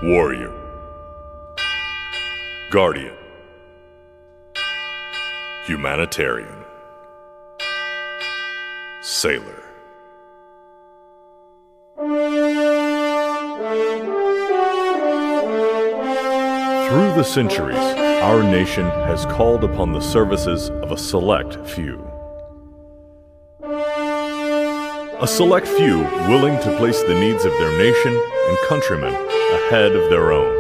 Warrior, Guardian, Humanitarian, Sailor. Through the centuries, our nation has called upon the services of a select few. A select few willing to place the needs of their nation and countrymen ahead of their own.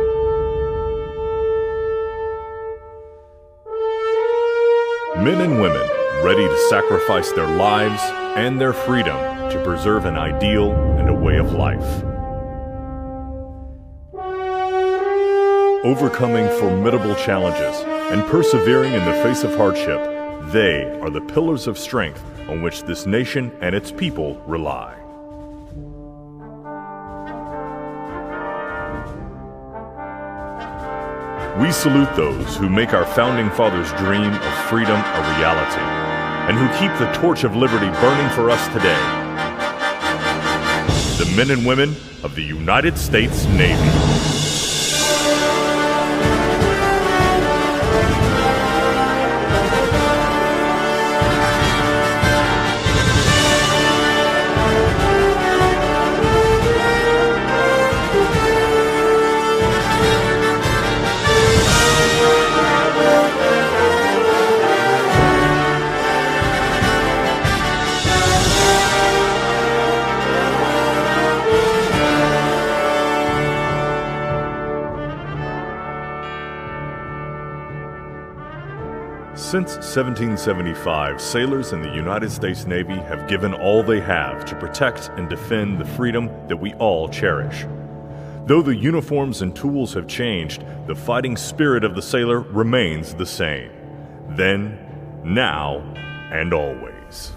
Men and women ready to sacrifice their lives and their freedom to preserve an ideal and a way of life. Overcoming formidable challenges and persevering in the face of hardship, they are the pillars of strength on which this nation and its people rely. We salute those who make our founding fathers' dream of freedom a reality, and who keep the torch of liberty burning for us today. The men and women of the United States Navy. Since 1775, sailors in the United States Navy have given all they have to protect and defend the freedom that we all cherish. Though the uniforms and tools have changed, the fighting spirit of the sailor remains the same. Then, now, and always.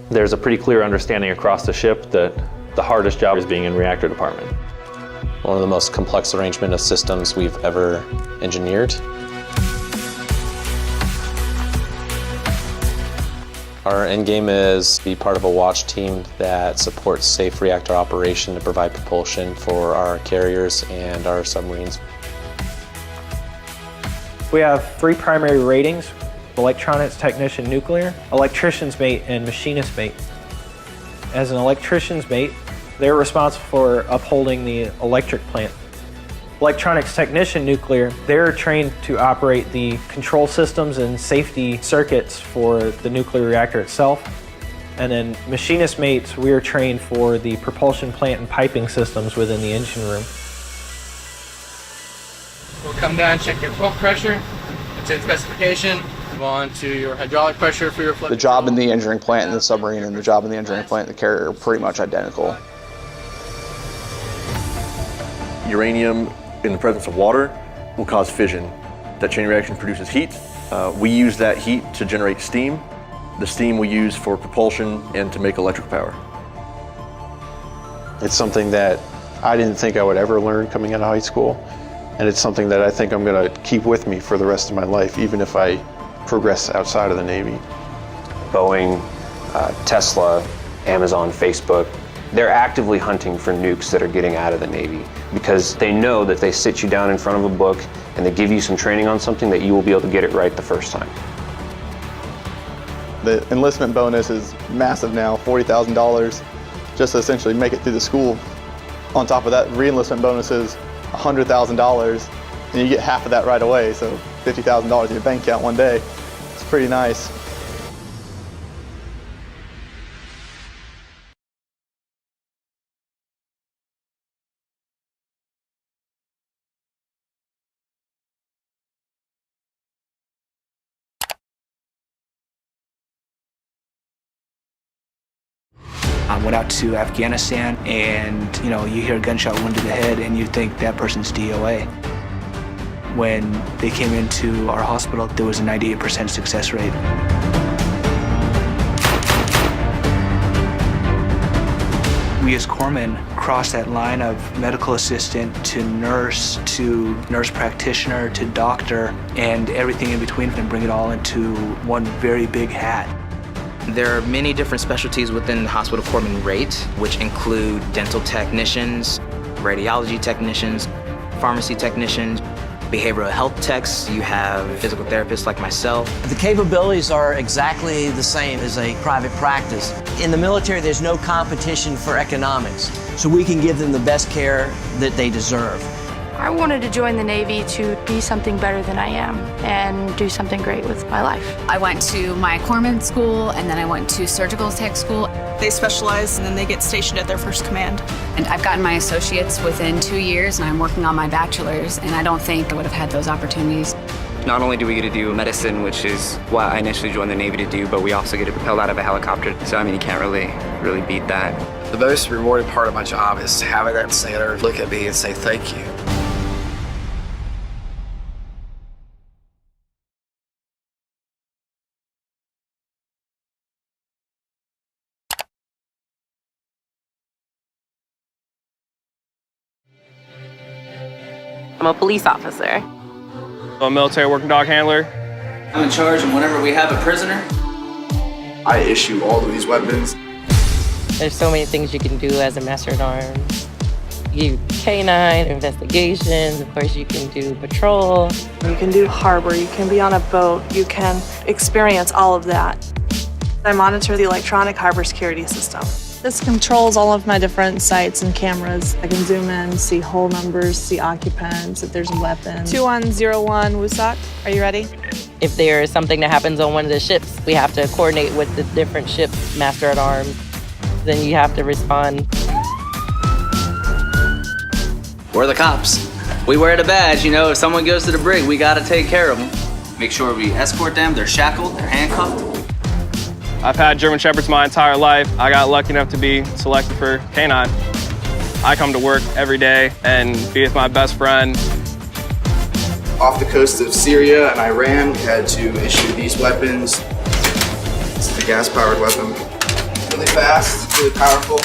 There's a pretty clear understanding across the ship that the hardest job is being in reactor department. One of the most complex arrangement of systems we've ever engineered. Our end game is to be part of a watch team that supports safe reactor operation to provide propulsion for our carriers and our submarines. We have 3 primary ratings: electronics technician nuclear, electrician's mate, and machinist mate. As an electrician's mate, they're responsible for upholding the electric plant. Electronics technician nuclear, they're trained to operate the control systems and safety circuits for the nuclear reactor itself. And then machinist mates, we're trained for the propulsion plant and piping systems within the engine room. We'll come down, check your pump pressure. It's in specification. Move on to your hydraulic pressure for your The job in the engineering plant in the submarine and the job in the engineering plant in the carrier are pretty much identical. Uranium in the presence of water will cause fission. That chain reaction produces heat. We use that heat to generate steam. The steam we use for propulsion and to make electric power. It's something that I didn't think I would ever learn coming out of high school, and it's something that I think I'm going to keep with me for the rest of my life, even if I progress outside of the Navy. Boeing, Tesla, Amazon, Facebook, they're actively hunting for nukes that are getting out of the Navy because they know that they sit you down in front of a book and they give you some training on something that you will be able to get it right the first time. The enlistment bonus is massive now, $40,000, just to essentially make it through the school. On top of that, re-enlistment bonus is $100,000, and you get half of that right away, so $50,000 in your bank account one day. It's pretty nice. I went out to Afghanistan and, you hear a gunshot wound to the head and you think that person's DOA. when they came into our hospital, there was a 98% success rate. We as corpsmen cross that line of medical assistant to nurse practitioner to doctor and everything in between, and bring it all into one very big hat. There are many different specialties within the hospital corpsman rate, which include dental technicians, radiology technicians, pharmacy technicians, behavioral health techs. You have physical therapists like myself. The capabilities are exactly the same as a private practice. In the military, there's no competition for economics, so we can give them the best care that they deserve. I wanted to join the Navy to be something better than I am and do something great with my life. I went to my corpsman school, and then I went to surgical tech school. They specialize, and then they get stationed at their first command. And I've gotten my associates within 2 years, and I'm working on my bachelor's, and I don't think I would have had those opportunities. Not only do we get to do medicine, which is what I initially joined the Navy to do, but we also get to propel out of a helicopter. So, I mean, you can't really beat that. The most rewarding part of my job is having that sailor look at me and say thank you. I'm a police officer. I'm a military working dog handler. I'm in charge, and whenever we have a prisoner, I issue all of these weapons. There's so many things you can do as a master at arms. You canine investigations, of course you can do patrol. You can do harbor, you can be on a boat, you can experience all of that. I monitor the electronic harbor security system. This controls all of my different sites and cameras. I can zoom in, see hull numbers, see occupants, if there's weapons. 2101 Woosok, are you ready? If there is something that happens on one of the ships, we have to coordinate with the different ship's master at arms. Then you have to respond. we're the cops. We wear the badge, you know, if someone goes to the brig, we gotta take care of them. Make sure we escort them, they're shackled, they're handcuffed. I've had German Shepherds my entire life. I got lucky enough to be selected for Canine. I come to work every day and be with my best friend. Off the coast of Syria and Iran, we had to issue these weapons. This is a gas-powered weapon. Really fast, really powerful.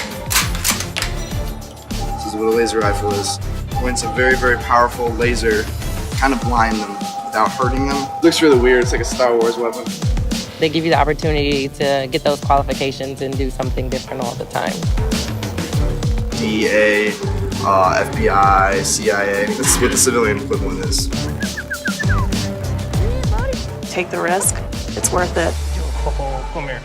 This is what a laser rifle is. When it's a very, very powerful laser, kind of blind them without hurting them. It looks really weird, it's like a Star Wars weapon. They give you the opportunity to get those qualifications and do something different all the time. DEA, FBI, CIA, this is what the civilian equivalent is. Take the risk, it's worth it. Come here.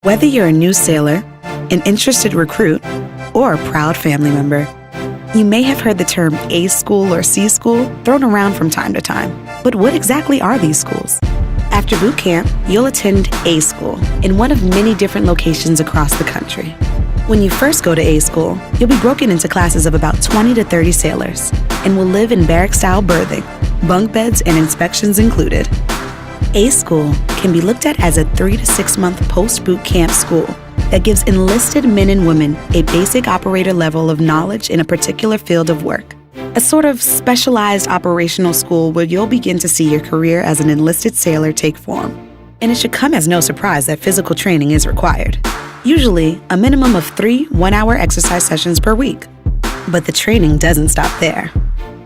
Whether you're a new sailor, an interested recruit, or a proud family member, you may have heard the term A school or C school thrown around from time to time. But what exactly are these schools? After boot camp, you'll attend A school in one of many different locations across the country. When you first go to A school, you'll be broken into classes of about 20 to 30 sailors and will live in barrack-style berthing, bunk beds and inspections included. A School can be looked at as a 3 to 6 month post-boot camp school that gives enlisted men and women a basic operator level of knowledge in a particular field of work. A sort of specialized operational school where you'll begin to see your career as an enlisted sailor take form. And it should come as no surprise that physical training is required. Usually, a minimum of 3 one-hour exercise sessions per week. But the training doesn't stop there.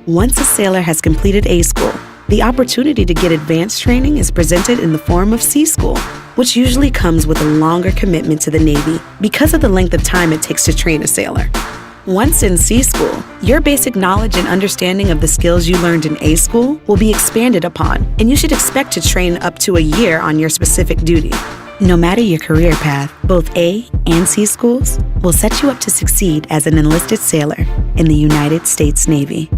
Once a sailor has completed A School, the opportunity to get advanced training is presented in the form of C School, which usually comes with a longer commitment to the Navy because of the length of time it takes to train a sailor. Once in C School, your basic knowledge and understanding of the skills you learned in A School will be expanded upon, and you should expect to train up to a year on your specific duty. No matter your career path, both A and C schools will set you up to succeed as an enlisted sailor in the United States Navy.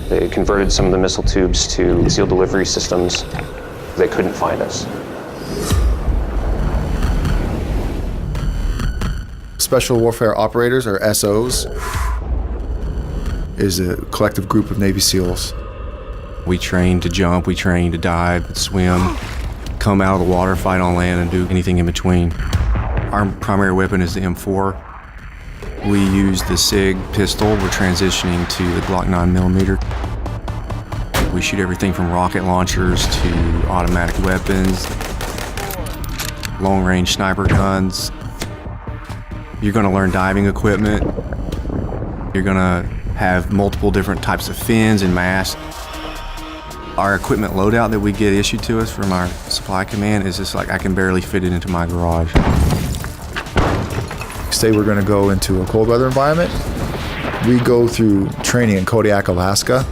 They converted some of the missile tubes to SEAL delivery systems. They couldn't find us. Special Warfare Operators, or SOs, is a collective group of Navy SEALs. We train to jump, we train to dive, swim, come out of the water, fight on land, and do anything in between. Our primary weapon is the M4. We use the SIG pistol. We're transitioning to the Glock 9mm. We shoot everything from rocket launchers to automatic weapons, long-range sniper guns. You're going to learn diving equipment. You're going to have multiple different types of fins and masks. Our equipment loadout that we get issued to us from our supply command is just like I can barely fit it into my garage. Say we're going to go into a cold weather environment. We go through training in Kodiak, Alaska.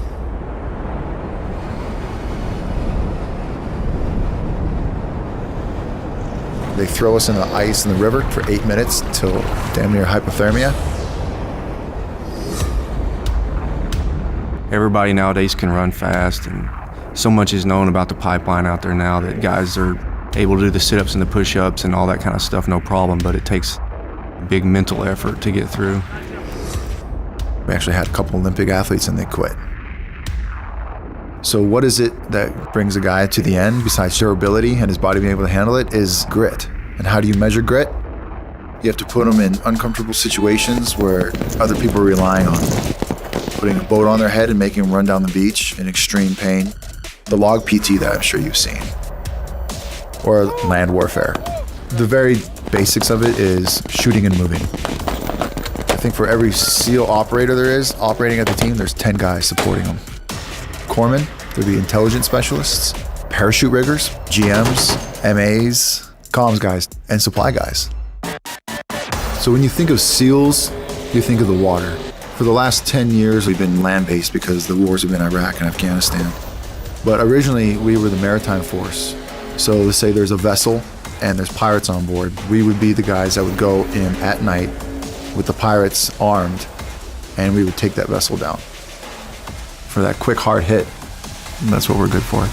They throw us in the ice in the river for 8 minutes till damn near hypothermia. Everybody nowadays can run fast, and so much is known about the pipeline out there now that guys are able to do the sit-ups and the push-ups and all that kind of stuff no problem, but it takes big mental effort to get through. We actually had a couple Olympic athletes and they quit. So what is it that brings a guy to the end besides durability and his body being able to handle it is grit. And how do you measure grit? You have to put them in uncomfortable situations where other people are relying on them. Putting a boat on their head and making them run down the beach in extreme pain. The log PT that I'm sure you've seen. Or land warfare. The very basics of it is shooting and moving. I think for every SEAL operator there is operating at the team, there's 10 guys supporting them. Corpsmen, there'd be intelligence specialists, parachute riggers, GMs, MAs, comms guys, and supply guys. So when you think of SEALs, you think of the water. For the last 10 years, we've been land-based because the wars have been Iraq and Afghanistan. But originally, we were the maritime force. So let's say there's a vessel and there's pirates on board. We would be the guys that would go in at night with the pirates armed, and we would take that vessel down. For that quick hard hit, And that's what we're good for.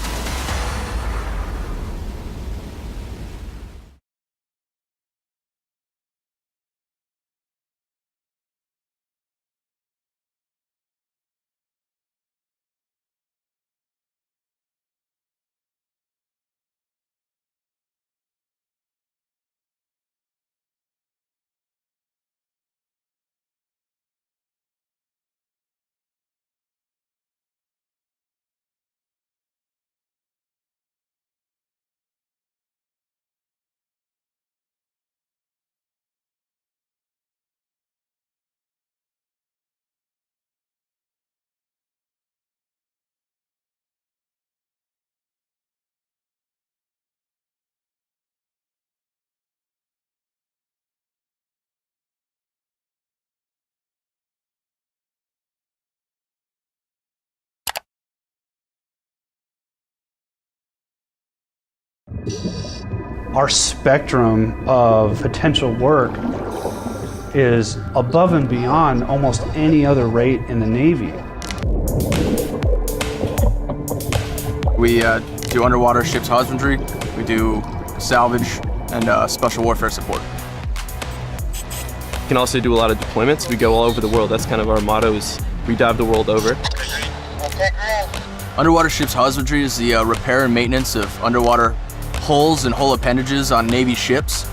Our spectrum of potential work is above and beyond almost any other rate in the Navy. We do underwater ships husbandry, we do salvage, and special warfare support. We can also do a lot of deployments. We go all over the world. That's kind of our motto, is we dive the world over. Underwater ships husbandry is the repair and maintenance of underwater hulls and hull appendages on Navy ships.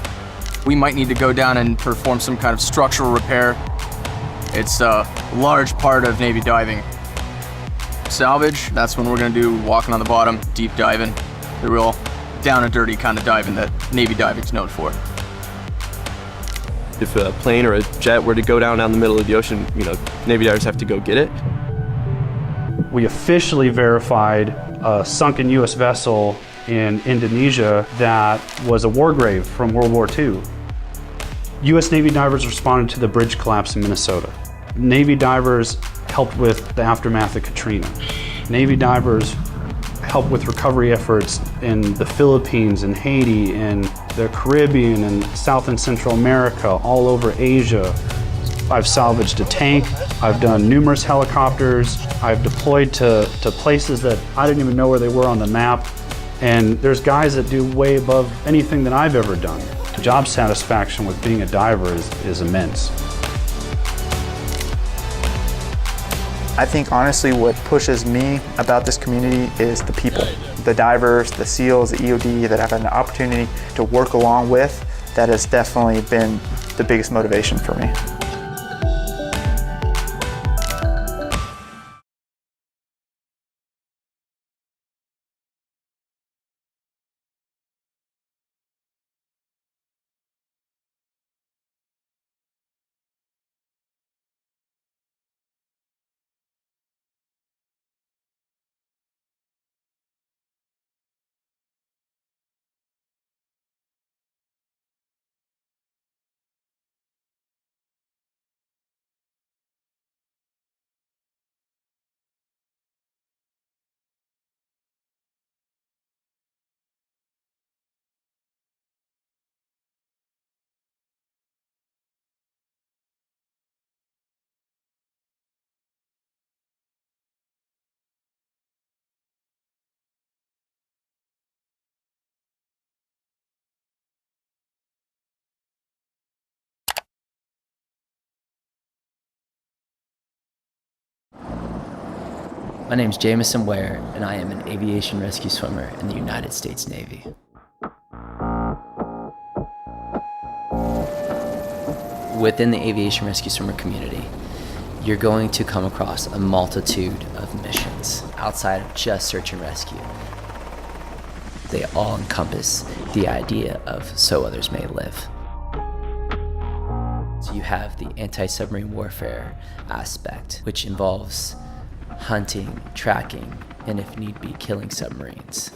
We might need to go down and perform some kind of structural repair. It's a large part of Navy diving. Salvage, that's when we're gonna do walking on the bottom, deep diving, the real down and dirty kind of diving that Navy diving's known for. If a plane or a jet were to go down the middle of the ocean, Navy divers have to go get it. We officially verified a sunken U.S. vessel in Indonesia that was a war grave from World War II. U.S. Navy divers responded to the bridge collapse in Minnesota. Navy divers helped with the aftermath of Katrina. Navy divers helped with recovery efforts in the Philippines and Haiti and the Caribbean and South and Central America, all over Asia. I've salvaged a tank, I've done numerous helicopters, I've deployed to places that I didn't even know where they were on the map. And there's guys that do way above anything that I've ever done. Job satisfaction with being a diver is immense. I think honestly what pushes me about this community is the people. The divers, the SEALs, the EOD that I've had an opportunity to work along with, that has definitely been the biggest motivation for me. My name is Jamison Ware, and I am an aviation rescue swimmer in the United States Navy. Within the aviation rescue swimmer community, you're going to come across a multitude of missions outside of just search and rescue. They all encompass the idea of so others may live. So you have the anti-submarine warfare aspect, which involves hunting, tracking, and if need be, killing submarines.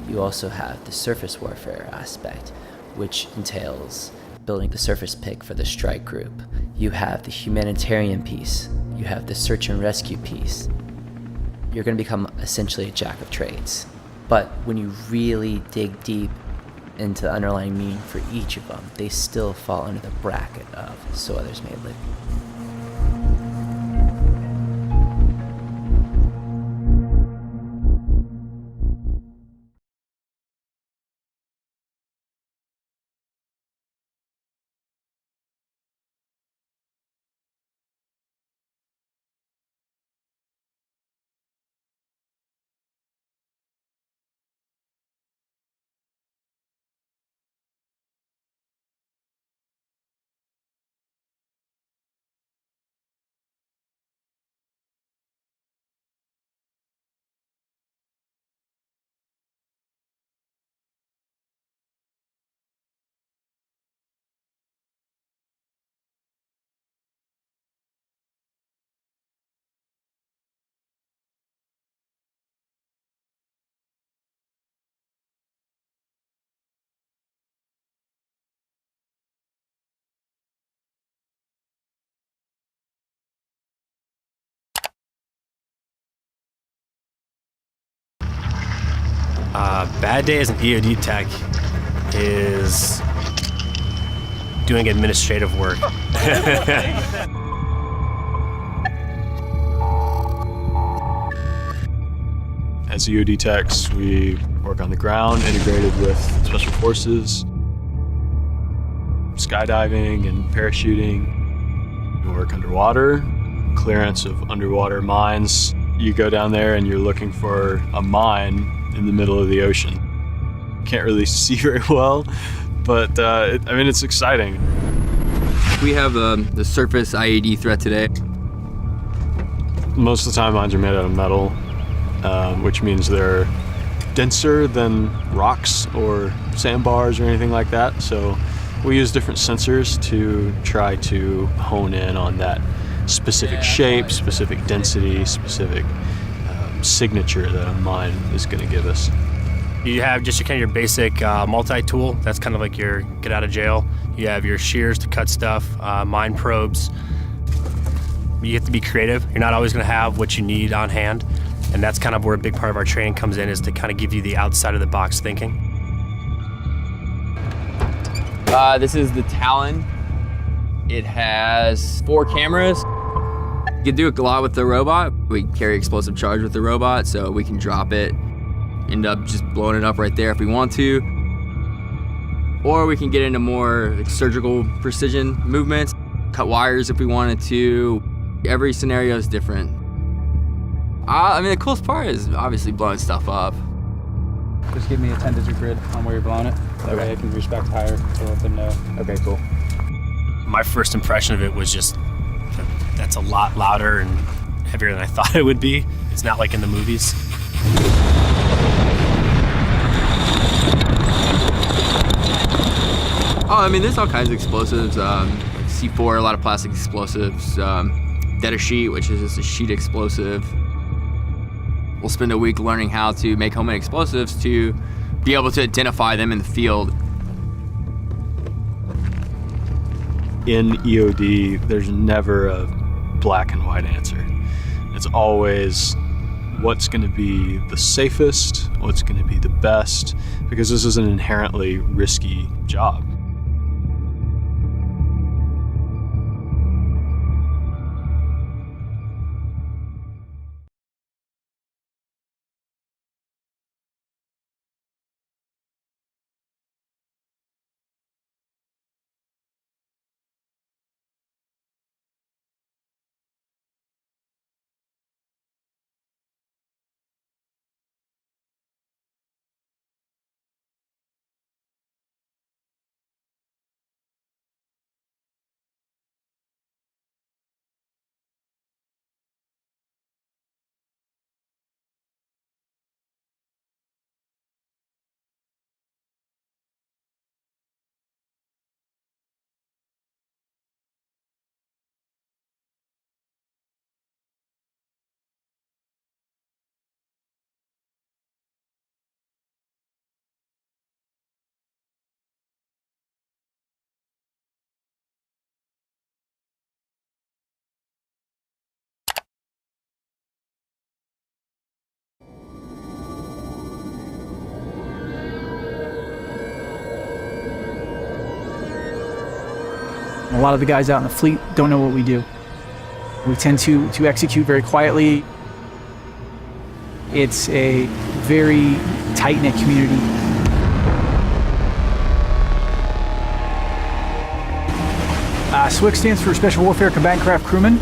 You also have the surface warfare aspect, which entails building the surface pick for the strike group. You have the humanitarian piece. You have the search and rescue piece. You're going to become essentially a jack of trades. But when you really dig deep into the underlying meaning for each of them, they still fall under the bracket of so others may live. Bad day as an EOD tech is doing administrative work. As EOD techs, we work on the ground, integrated with special forces, skydiving and parachuting. We work underwater, clearance of underwater mines. You go down there and you're looking for a mine in the middle of the ocean. Can't really see very well, but it's exciting. We have the surface IED threat today. Most of the time mines are made out of metal, which means they're denser than rocks or sandbars or anything like that. So we use different sensors to try to hone in on that specific shape, specific density, specific signature that a mine is going to give us. You have just your basic multi-tool. That's kind of like your get out of jail. You have your shears to cut stuff, mine probes. You have to be creative. You're not always going to have what you need on hand. And that's kind of where a big part of our training comes in, is to kind of give you the outside of the box thinking. This is the Talon. It has 4 cameras. You can do a lot with the robot. We carry explosive charge with the robot, so we can drop it, end up just blowing it up right there if we want to. Or we can get into more surgical precision movements, cut wires if we wanted to. Every scenario is different. The coolest part is obviously blowing stuff up. Just give me a 10-digit grid on where you're blowing it. That way I can reach back to higher to let them know. Okay, cool. My first impression of it was just, that's a lot louder and heavier than I thought it would be. It's not like in the movies. There's all kinds of explosives. C4, a lot of plastic explosives. Dead sheet, which is just a sheet explosive. We'll spend a week learning how to make homemade explosives to be able to identify them in the field. In EOD, there's never a black and white answer. It's always what's going to be the safest, what's going to be the best, because this is an inherently risky job. A lot of the guys out in the fleet don't know what we do. We tend to execute very quietly. It's a very tight-knit community. SWCC stands for Special Warfare Combatant Craft Crewmen.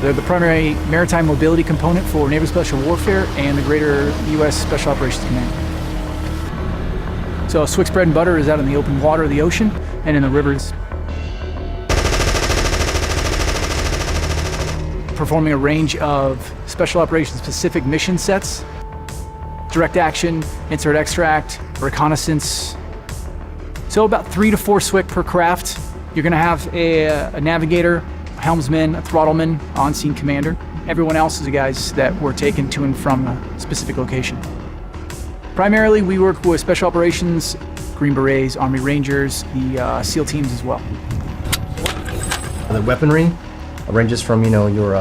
They're the primary maritime mobility component for Naval Special Warfare and the greater U.S. Special Operations Command. So SWCC's bread and butter is out in the open water of the ocean and in the rivers. Performing a range of special operations specific mission sets, direct action, insert extract, reconnaissance. So about 3 to 4 SWCC per craft. You're gonna have a navigator, a helmsman, a throttleman, on-scene commander. Everyone else is the guys that were taken to and from a specific location. Primarily, we work with special operations, Green Berets, Army Rangers, the SEAL teams as well. The weaponry ranges from, your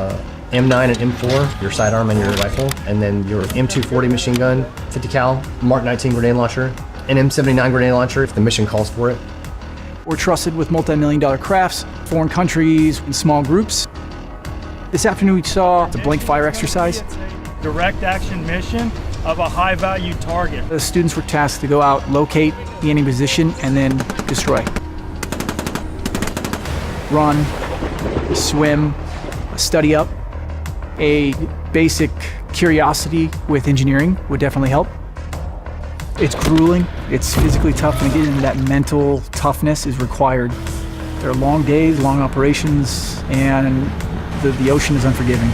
M9 and M4, your sidearm and your rifle, and then your M240 machine gun, 50 cal, Mark 19 grenade launcher, an M79 grenade launcher if the mission calls for it. We're trusted with multi-million-dollar crafts, foreign countries, and small groups. This afternoon we saw the blank fire exercise. Direct action mission of a high-value target. The students were tasked to go out, locate the enemy position, and then destroy. Run, swim, study up. A basic curiosity with engineering would definitely help. It's grueling, it's physically tough, and again, that mental toughness is required. There are long days, long operations, and the ocean is unforgiving.